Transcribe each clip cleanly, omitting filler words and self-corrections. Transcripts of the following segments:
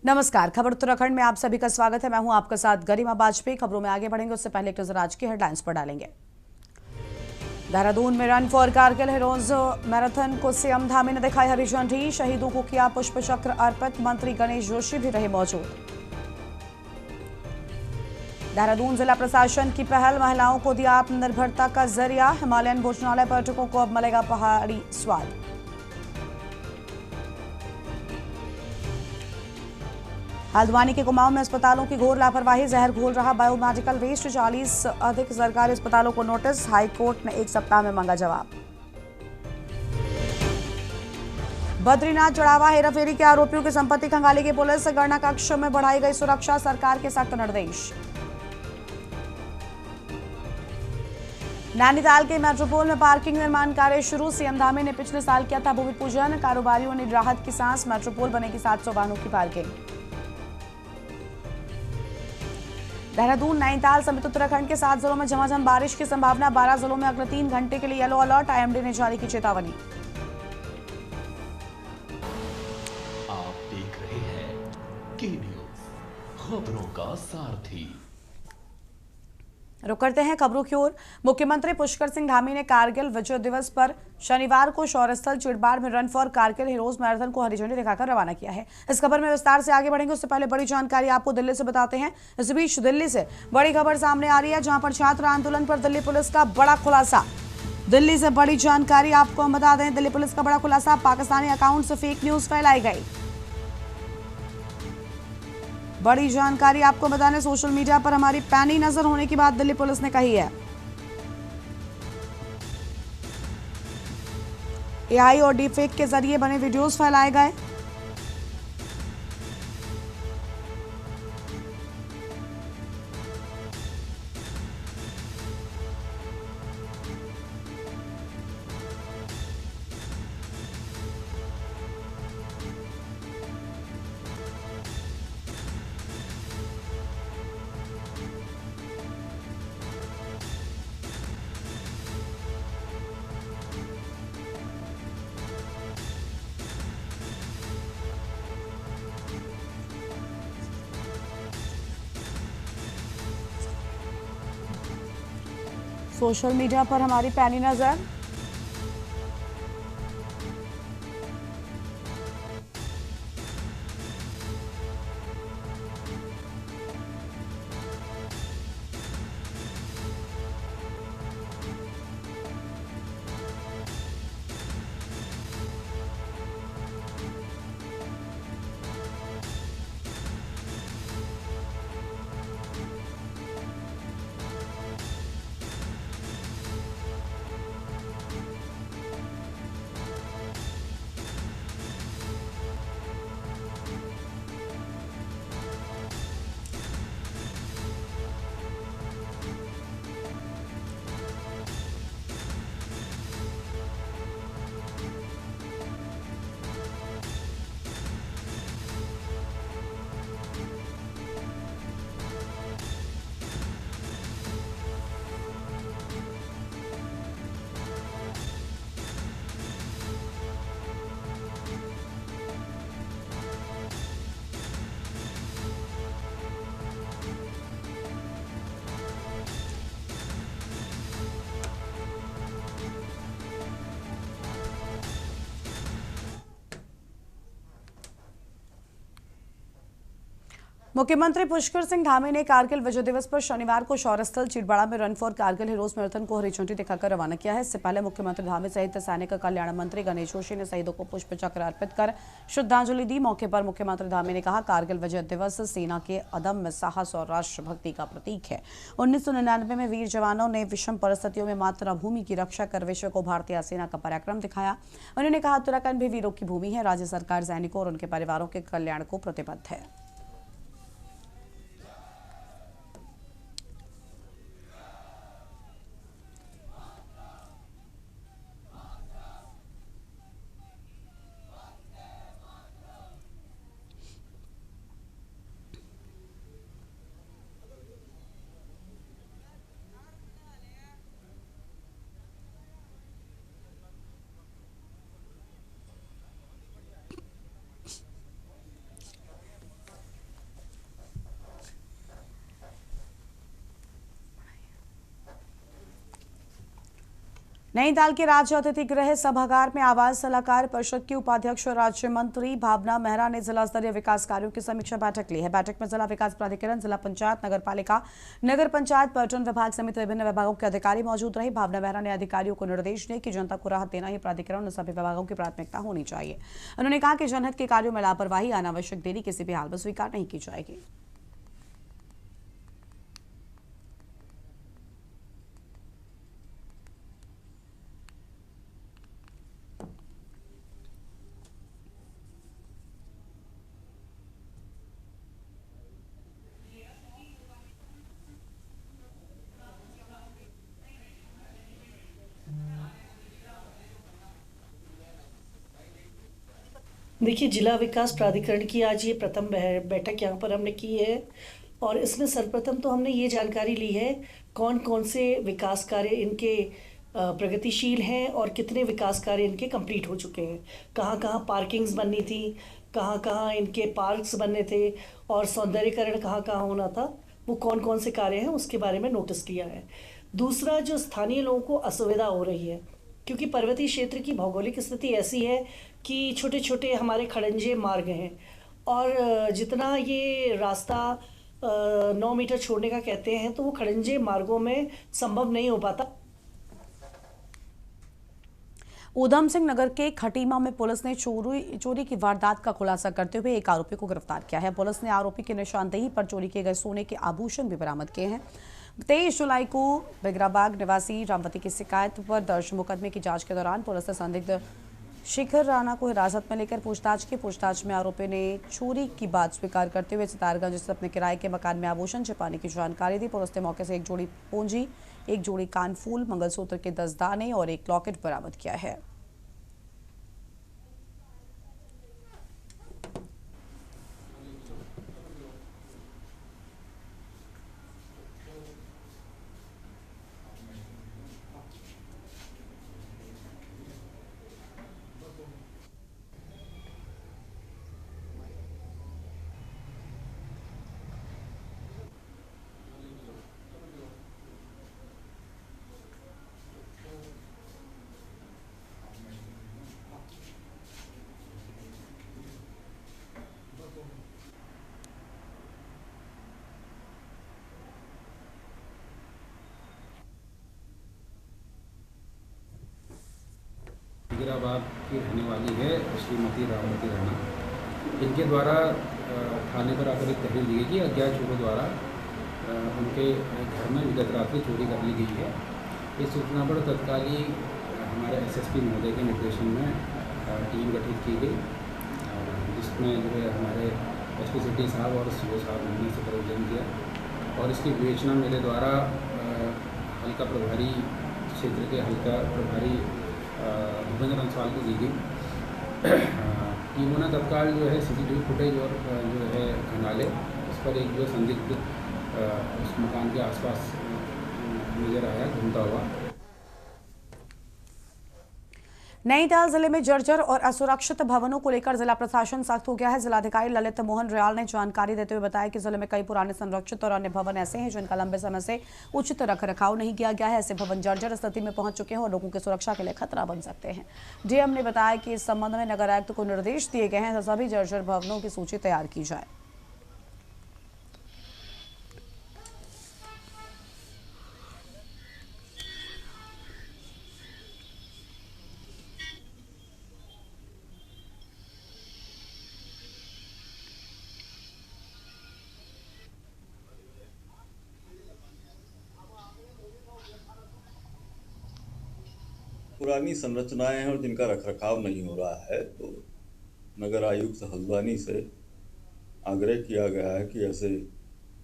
नमस्कार, खबर उत्तराखंड में आप सभी का स्वागत है। मैं हूं आपके साथ गरिमा बाजपेयी। खबरों में आगे बढ़ेंगे उससे पहले एक नजर आज की हेडलाइंस पर डालेंगे। देहरादून में run for Kargil heroes marathon को सीएम धामी ने दिखाई हरी झंडी। शहीदों को किया पुष्प चक्र अर्पित। मंत्री गणेश जोशी भी रहे मौजूद। देहरादून जिला प्रशासन की पहल, महिलाओं को दिया आत्मनिर्भरता का जरिया। हिमालयन भोजनालय पर्यटकों को अब मिलेगा पहाड़ी स्वाद। हल्द्वानी के कुमाऊं में अस्पतालों की घोर लापरवाही, जहर घोल रहा बायोमेडिकल वेस्ट। 40 अधिक सरकारी अस्पतालों को नोटिस, हाईकोर्ट ने 1 सप्ताह में मांगा जवाब। बद्रीनाथ चढ़ावा हेराफेरी के आरोपियों की संपत्ति खंगालेगी पुलिस। गणना कक्ष में बढ़ाई गई सुरक्षा, सरकार के सख्त निर्देश। नैनीताल के मेट्रोपोल में पार्किंग निर्माण कार्य शुरू। सीएम धामी ने पिछले साल किया था भूमि पूजन। कारोबारियों ने राहत की सांस, मेट्रोपोल बनेगी 700 वाहनों की पार्किंग। देहरादून, नैनीताल समेत उत्तराखंड के 7 जिलों में झमाझम बारिश की संभावना। 12 जिलों में अगले 3 घंटे के लिए येलो अलर्ट। आईएमडी ने जारी की चेतावनी। आप देख रहे हैं के न्यूज, खबरों का सारथी। रुक करते हैं खबरों की ओर। मुख्यमंत्री पुष्कर सिंह धामी ने कारगिल विजय दिवस पर शनिवार को शौर्य स्थल चिड़बाड़ में run for Kargil heroes marathon को हरी झंडी दिखाकर रवाना किया है। इस खबर में विस्तार से आगे बढ़ेंगे उससे पहले बड़ी जानकारी आपको दिल्ली से बताते हैं। इस बीच दिल्ली से बड़ी खबर सामने आ रही है, जहां पर छात्र आंदोलन पर दिल्ली पुलिस का बड़ा खुलासा। दिल्ली से बड़ी जानकारी आपको हम बता दें, दिल्ली पुलिस का बड़ा खुलासा, पाकिस्तानी अकाउंट से फेक न्यूज फैलाई गई। बड़ी जानकारी आपको बताने, सोशल मीडिया पर हमारी पैनी नजर होने की बात दिल्ली पुलिस ने कही है। एआई और डीपफेक के जरिए बने वीडियोस फैलाए गए। सोशल मीडिया पर हमारी पैनी नजर। मुख्यमंत्री पुष्कर सिंह धामी ने कारगिल विजय दिवस पर शनिवार को शौर्य स्थल चिड़बाड़ा में run for Kargil heroes marathon को हरी झंडी दिखाकर रवाना किया है। इससे पहले मुख्यमंत्री धामी सहित सैनिक कल्याण मंत्री गणेश जोशी ने शहीदों को पुष्प चक्र अर्पित कर श्रद्धांजलि दी। मौके पर मुख्यमंत्री धामी ने कहा, कारगिल विजय दिवस सेना के अदम्य साहस और राष्ट्रभक्ति का प्रतीक है। 1999 में वीर जवानों ने विषम परिस्थितियों में मातृभूमि की रक्षा कर विश्व को भारतीय सेना का पराक्रम दिखाया। उन्होंने कहा, उत्तराखंड भी वीरों की भूमि है। राज्य सरकार सैनिकों और उनके परिवारों के कल्याण को प्रतिबद्ध है। नैनीताल के राज्य अतिथि गृह सभागार में आवास सलाहकार परिषद की उपाध्यक्ष और राज्य मंत्री भावना मेहरा ने जिला स्तरीय विकास कार्यों की समीक्षा बैठक ली है। बैठक में जिला विकास प्राधिकरण, जिला पंचायत, नगर पालिका, नगर पंचायत, पर्यटन विभाग समेत विभिन्न विभागों के अधिकारी मौजूद रहे। भावना मेहरा ने अधिकारियों को निर्देश दिए कि जनता को राहत देना ही प्राधिकरण और सभी विभागों की प्राथमिकता होनी चाहिए। उन्होंने कहा कि जनहित के कार्यों में लापरवाही, अनावश्यक देरी किसी भी हाल में स्वीकार नहीं की जाएगी। देखिए, जिला विकास प्राधिकरण की आज ये प्रथम बैठक यहाँ पर हमने की है और इसमें सर्वप्रथम तो हमने ये जानकारी ली है कौन कौन से विकास कार्य इनके प्रगतिशील हैं और कितने विकास कार्य इनके कंप्लीट हो चुके हैं, कहाँ कहाँ पार्किंग्स बननी थी, कहाँ कहाँ इनके पार्क्स बनने थे और सौंदर्यीकरण कहाँ कहाँ होना था, वो कौन कौन से कार्य हैं उसके बारे में नोटिस किया है। दूसरा, जो स्थानीय लोगों को असुविधा हो रही है क्योंकि पर्वतीय क्षेत्र की भौगोलिक स्थिति ऐसी है कि छोटे छोटे हमारे खड़ंजे मार्ग हैं और जितना ये रास्ता 9 मीटर छोड़ने का कहते हैं तो वो खड़ंजे मार्गों में संभव नहीं हो पाता। ऊधम सिंह नगर के खटीमा में पुलिस ने चोरी की वारदात का खुलासा करते हुए एक आरोपी को गिरफ्तार किया है। पुलिस ने आरोपी की निशानदेही पर चोरी किए गए सोने के आभूषण भी बरामद किए हैं। 23 जुलाई को बिगराबाग निवासी रामवती की शिकायत पर दर्ज मुकदमे की जांच के दौरान पुलिस ने संदिग्ध शिखर राणा को हिरासत में लेकर पूछताछ में आरोपी ने चोरी की बात स्वीकार करते हुए सितारगंज स्थित अपने किराए के मकान में आभूषण छिपाने की जानकारी दी। पुलिस ने मौके से एक जोड़ी पूंजी, एक जोड़ी कानफूल, मंगलसूत्र के 10 दाने और एक लॉकेट बरामद किया है। बिगराबाग की रहने वाली है श्रीमती रामवती राणा। इनके द्वारा थाने पर आकर एक तहरीर दी गई कि अज्ञात चोरों द्वारा उनके घर में विगत रात्रि चोरी कर ली गई है। इस सूचना पर तत्काली हमारे एसएसपी महोदय के निर्देशन में टीम गठित की गई, जिसमें जो है हमारे एसपी सिटी साहब और सीओ साहब ने सुपरविजन किया और इसकी विवेचना मेरे द्वारा हल्का प्रभारी क्षेत्र के हल्का प्रभारी भूपेंद्र अंसवाल को दी गई। टीमों ने तत्काल जो है सीसीटीवी फुटेज और जो है खंगाले, उस पर एक जो संदिग्ध उस मकान के आसपास नजर आया घूमता हुआ। नैनीताल जिले में जर्जर और असुरक्षित भवनों को लेकर जिला प्रशासन सख्त हो गया है। जिलाधिकारी ललित मोहन रियाल ने जानकारी देते हुए बताया कि जिले में कई पुराने संरक्षित और अन्य भवन ऐसे हैं जिनका लंबे समय से उचित रखरखाव नहीं किया गया है। ऐसे भवन जर्जर स्थिति में पहुंच चुके हैं और लोगों की सुरक्षा के लिए खतरा बन सकते हैं। डीएम ने बताया कि इस संबंध में नगर आयुक्त को निर्देश दिए गए हैं, सभी जर्जर भवनों की सूची तैयार की जाए। पुरानी संरचनाएं हैं और जिनका रखरखाव नहीं हो रहा है, तो नगर आयुक्त हल्द्वानी से आग्रह किया गया है कि ऐसे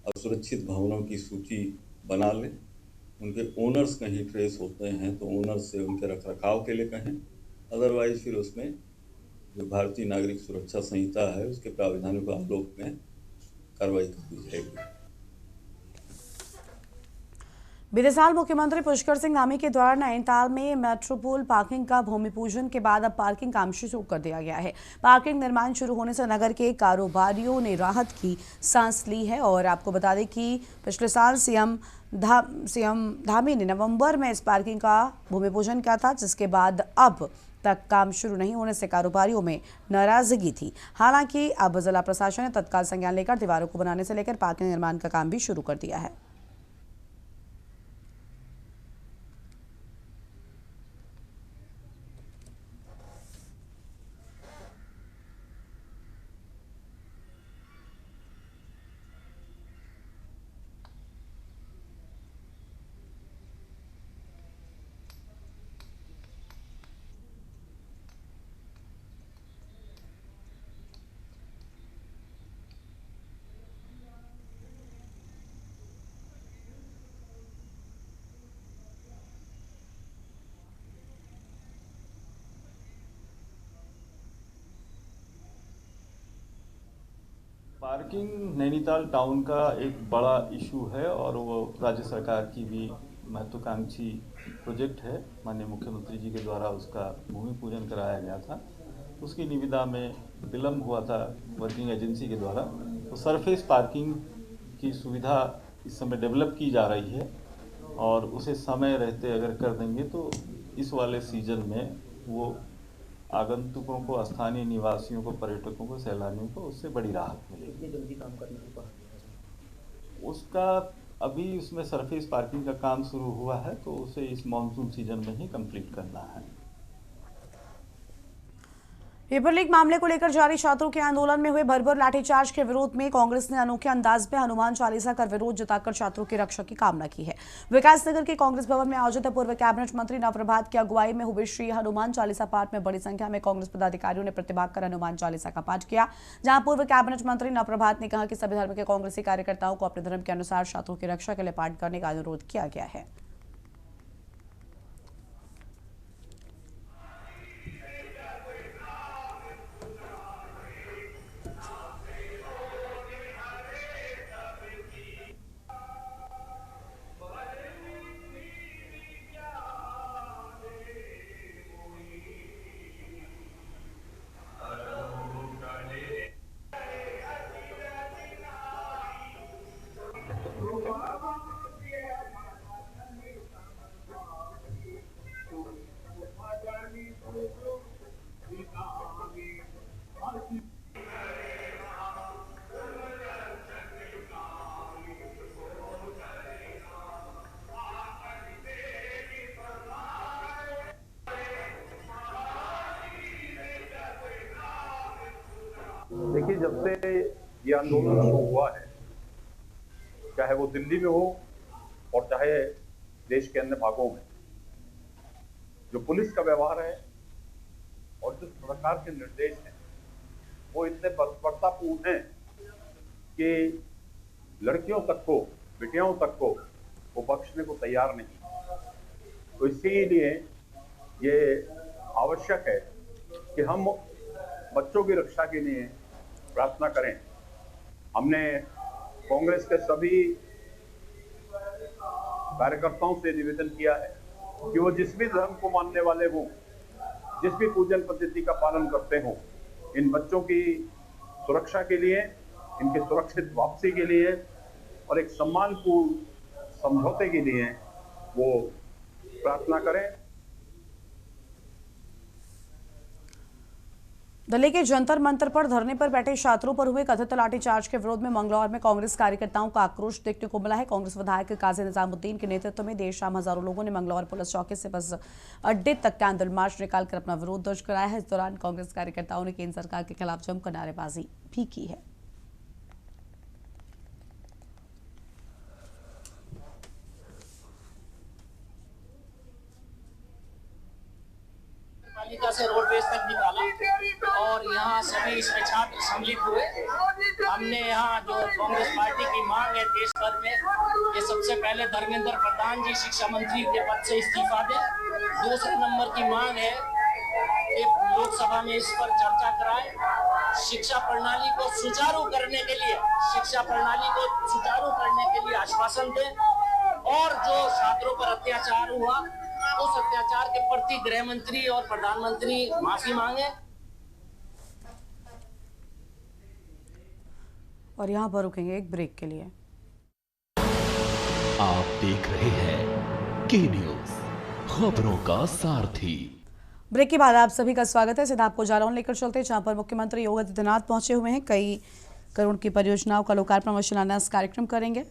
असुरक्षित भवनों की सूची बना लें। उनके ओनर्स कहीं ट्रेस होते हैं तो ओनर्स से उनके रखरखाव के लिए कहें, अदरवाइज फिर उसमें जो भारतीय नागरिक सुरक्षा संहिता है उसके प्रावधानों के आलोक में कार्रवाई कर दी जाएगी। बीते साल मुख्यमंत्री पुष्कर सिंह धामी के द्वारा नैनीताल में मेट्रोपोल पार्किंग का भूमि पूजन के बाद अब पार्किंग काम शुरू कर दिया गया है। पार्किंग निर्माण शुरू होने से नगर के कारोबारियों ने राहत की सांस ली है। और आपको बता दें कि पिछले साल सीएम धामी ने नवंबर में इस पार्किंग का भूमि पूजन किया था, जिसके बाद अब तक काम शुरू नहीं होने से कारोबारियों में नाराजगी थी। हालांकि अब जिला प्रशासन ने तत्काल संज्ञान लेकर दीवारों को बनाने से लेकर पार्किंग निर्माण का काम भी शुरू कर दिया है। पार्किंग नैनीताल टाउन का एक बड़ा इशू है और वो राज्य सरकार की भी महत्वाकांक्षी प्रोजेक्ट है। माननीय मुख्यमंत्री जी के द्वारा उसका भूमि पूजन कराया गया था। उसकी निविदा में विलम्ब हुआ था वर्किंग एजेंसी के द्वारा। तो सरफेस पार्किंग की सुविधा इस समय डेवलप की जा रही है और उसे समय रहते अगर कर देंगे तो इस वाले सीजन में वो आगंतुकों को, स्थानीय निवासियों को, पर्यटकों को, सैलानियों को उससे बड़ी राहत मिलेगी। कितनी जल्दी काम करने को कहा गया है? उसका अभी उसमें सरफेस पार्किंग का काम शुरू हुआ है तो उसे इस मानसून सीजन में ही कंप्लीट करना है। पेपर लीक मामले को लेकर जारी छात्रों के आंदोलन में हुए भरभर लाठीचार्ज के विरोध में कांग्रेस ने अनोखे अंदाज में हनुमान चालीसा कर विरोध जताकर छात्रों की रक्षा की कामना की है। विकासनगर के कांग्रेस भवन में आयोजित पूर्व कैबिनेट मंत्री नवप्रभात की अगुवाई में हुए श्री हनुमान चालीसा पाठ में बड़ी संख्या में कांग्रेस पदाधिकारियों ने प्रतिभाग कर हनुमान चालीसा का पाठ किया, जहां पूर्व कैबिनेट मंत्री नवप्रभात ने कहा कि सभी धर्म के कांग्रेसी कार्यकर्ताओं को अपने धर्म के अनुसार छात्रों की रक्षा के लिए पाठ करने का अनुरोध किया गया है। देखिए, जब से ये आंदोलन शुरू हुआ है, चाहे वो दिल्ली में हो और चाहे देश के अन्य भागों में, जो पुलिस का व्यवहार है और जो सरकार के निर्देश हैं वो इतने बर्बरतापूर्ण हैं कि लड़कियों तक को, बेटियों तक को वो बख्शने को तैयार नहीं। तो इसीलिए ये आवश्यक है कि हम बच्चों की रक्षा के लिए प्रार्थना करें। हमने कांग्रेस के सभी कार्यकर्ताओं से निवेदन किया है कि वो जिस भी धर्म को मानने वाले हों, जिस भी पूजन पद्धति का पालन करते हों, इन बच्चों की सुरक्षा के लिए, इनकी सुरक्षित वापसी के लिए और एक सम्मानपूर्ण समझौते के लिए वो प्रार्थना करें। दिल्ली के जंतर मंतर पर धरने पर बैठे छात्रों पर हुए कथित लाठीचार्ज के विरोध में मंगलौर में कांग्रेस कार्यकर्ताओं का आक्रोश देखने को मिला है। कांग्रेस विधायक काजी निजामुद्दीन के नेतृत्व में देर शाम हजारों लोगों ने मंगलौर पुलिस चौकी से बस अड्डे तक कैंडल मार्च निकालकर अपना विरोध दर्ज कराया है। इस दौरान कांग्रेस कार्यकर्ताओं ने केंद्र सरकार के खिलाफ जमकर नारेबाजी भी की है। पालिका से रोडवेज तक निकाला और यहाँ सभी इसमें छात्र सम्मिलित हुए। हमने यहाँ जो कांग्रेस पार्टी की मांग है देश भर में, ये सबसे पहले धर्मेंद्र प्रधान जी शिक्षा मंत्री के पद से इस्तीफा दें। दूसरे नंबर की मांग है कि लोकसभा में इस पर चर्चा कराएं। शिक्षा प्रणाली को सुचारू करने के लिए, शिक्षा प्रणाली को सुचारू करने के लिए आश्वासन दें और जो छात्रों पर अत्याचार हुआ उस अत्याचार के प्रति गृह मंत्री और प्रधानमंत्री माफी मांगे। और यहाँ पर रुकेंगे एक ब्रेक के लिए। आप देख रहे हैं के न्यूज, खबरों का सारथी। ब्रेक के बाद आप सभी का स्वागत है। सीधा आपको जालौन लेकर चलते हैं, जहां पर मुख्यमंत्री योगी आदित्यनाथ पहुंचे हुए हैं। कई करोड़ की परियोजनाओं का लोकार्पण व शिलान्यास कार्यक्रम करेंगे।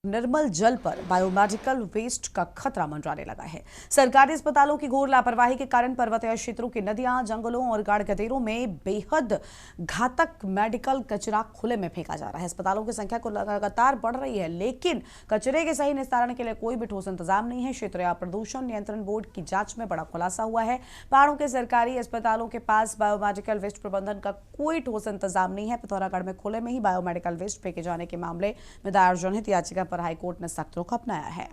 निर्मल जल पर बायोमेडिकल वेस्ट का खतरा मंडराने लगा है। सरकारी अस्पतालों की घोर लापरवाही के कारण पर्वतीय क्षेत्रों की नदियां, जंगलों और गाढ़ गदेरों में बेहद घातक मेडिकल कचरा खुले में फेंका जा रहा है। अस्पतालों की संख्या को लगातार बढ़ रही है, लेकिन कचरे के सही निस्तारण के लिए कोई भी ठोस इंतजाम नहीं है। क्षेत्रीय प्रदूषण नियंत्रण बोर्ड की जांच में बड़ा खुलासा हुआ है। पहाड़ों के सरकारी अस्पतालों के पास बायोमेडिकल वेस्ट प्रबंधन का कोई ठोस इंतजाम नहीं है। पिथौरागढ़ में खुले में ही बायोमेडिकल वेस्ट फेंके जाने के मामले में दायर जनहित याचिका पर हाईकोर्ट ने सख्त रुख अपनाया है।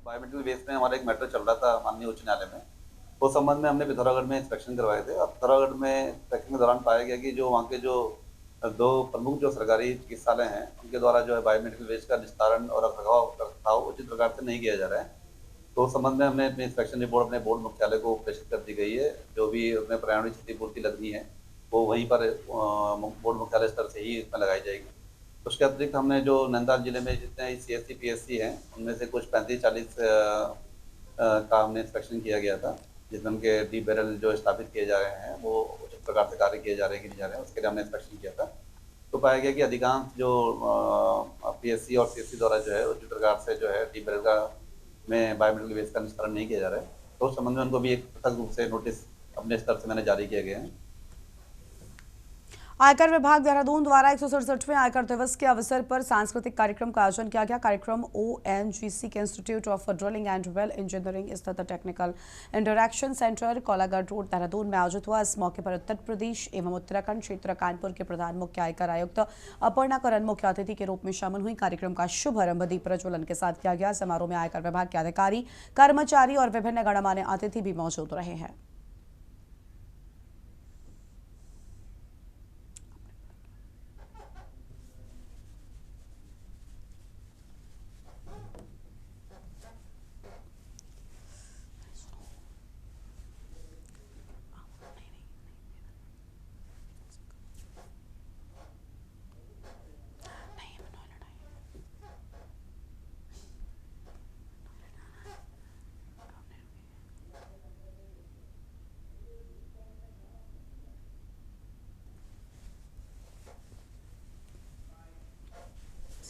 बायोमेडिकल वेस्ट में हमारा एक मैटर चल रहा था माननीय उच्च न्यायालय में। उस संबंध में हमने पिथौरागढ़ में इंस्पेक्शन करवाए थे। अब पिथौरागढ़ में इंस्पेक्शन के दौरान पाया गया कि जो वहाँ के जो दो प्रमुख जो सरकारी चिकित्सालय हैं उनके द्वारा जो है बायोमेडिकल वेस्ट का निस्तारण और रखरखाव उचित प्रकार से नहीं किया जा रहा है। तो उस संबंध में हमने अपनी इंस्पेक्शन रिपोर्ट अपने बोर्ड मुख्यालय को प्रेषित कर दी गई है। जो भी उसमें पर्यावरणीय क्षतिपूर्ति लगनी है वो वहीं पर बोर्ड मुख्यालय स्तर से ही इसमें लगाई जाएगी। उसके अतिरिक्त हमने जो नैनीताल जिले में जितने CSC PSC हैं उनमें से कुछ 35-40 का हमने इंस्पेक्शन किया गया था, जिसमें उनके डीप बैरल जो स्थापित किए जा रहे हैं वो उचित प्रकार से कार्य किए जा रहे हैं कि नहीं जा रहे हैं, उसके लिए हमने इंस्पेक्शन किया था। तो पाया गया कि अधिकांश जो PSC और CSC द्वारा जो है उचित प्रकार से जो है डीप बैरल का में बायोमेडिकल वेस्ट का निस्तारण नहीं किया जा रहा है। तो उस संबंध में उनको भी एक पृथक रूप से नोटिस अपने स्तर से मैंने जारी किए गए हैं। आयकर विभाग देहरादून द्वारा 167वें आयकर दिवस के अवसर पर सांस्कृतिक कार्यक्रम का आयोजन किया गया। कार्यक्रम ONGC के institute of drilling and well engineering स्थित technical interaction center Kolagarh road Dehradun में आयोजित हुआ। इस मौके पर उत्तर प्रदेश एवं उत्तराखंड क्षेत्र कानपुर के प्रधान मुख्य आयकर आयुक्त अपर्णा करन मुख्य अतिथि के रूप में शामिल हुई। कार्यक्रम का शुभारंभ दीप प्रज्वलन के साथ किया गया। समारोह में आयकर विभाग के अधिकारी, कर्मचारी और विभिन्न गणमान्य अतिथि भी मौजूद रहे हैं।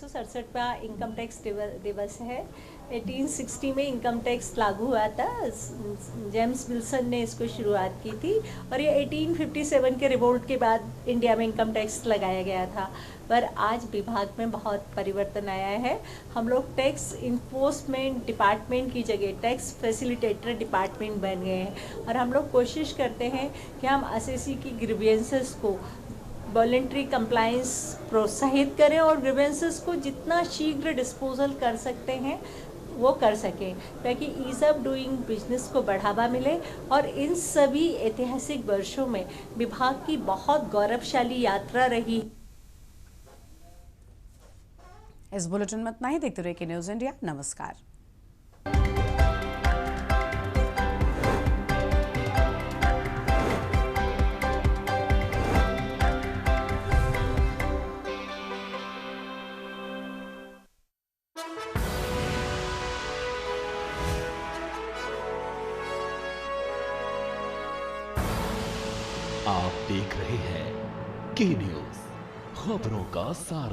सड़सठवां इनकम टैक्स दिवस है। 1860 में इनकम टैक्स लागू हुआ था। जेम्स विल्सन ने इसको शुरुआत की थी और ये 1857 के रिवोल्ट के बाद इंडिया में इनकम टैक्स लगाया गया था। पर आज विभाग में बहुत परिवर्तन आया है। हम लोग टैक्स इन्फोर्समेंट डिपार्टमेंट की जगह टैक्स फैसिलिटेटर डिपार्टमेंट बन गए हैं और हम लोग कोशिश करते हैं कि हम एसएससी की ग्रीवियंसेस को वॉलेंट्री कंप्लायंस प्रोत्साहित करें और ग्रीवेंसेस को जितना शीघ्र डिस्पोजल कर सकते हैं वो कर सकें, ताकि ईज़ ऑफ डूइंग बिजनेस को बढ़ावा मिले। और इन सभी ऐतिहासिक वर्षों में विभाग की बहुत गौरवशाली यात्रा रही। इस बुलेटिन में इतना ही। देखते रहिए कि न्यूज़ इंडिया। नमस्कार। आप देख रहे हैं के न्यूज़, खबरों का सार।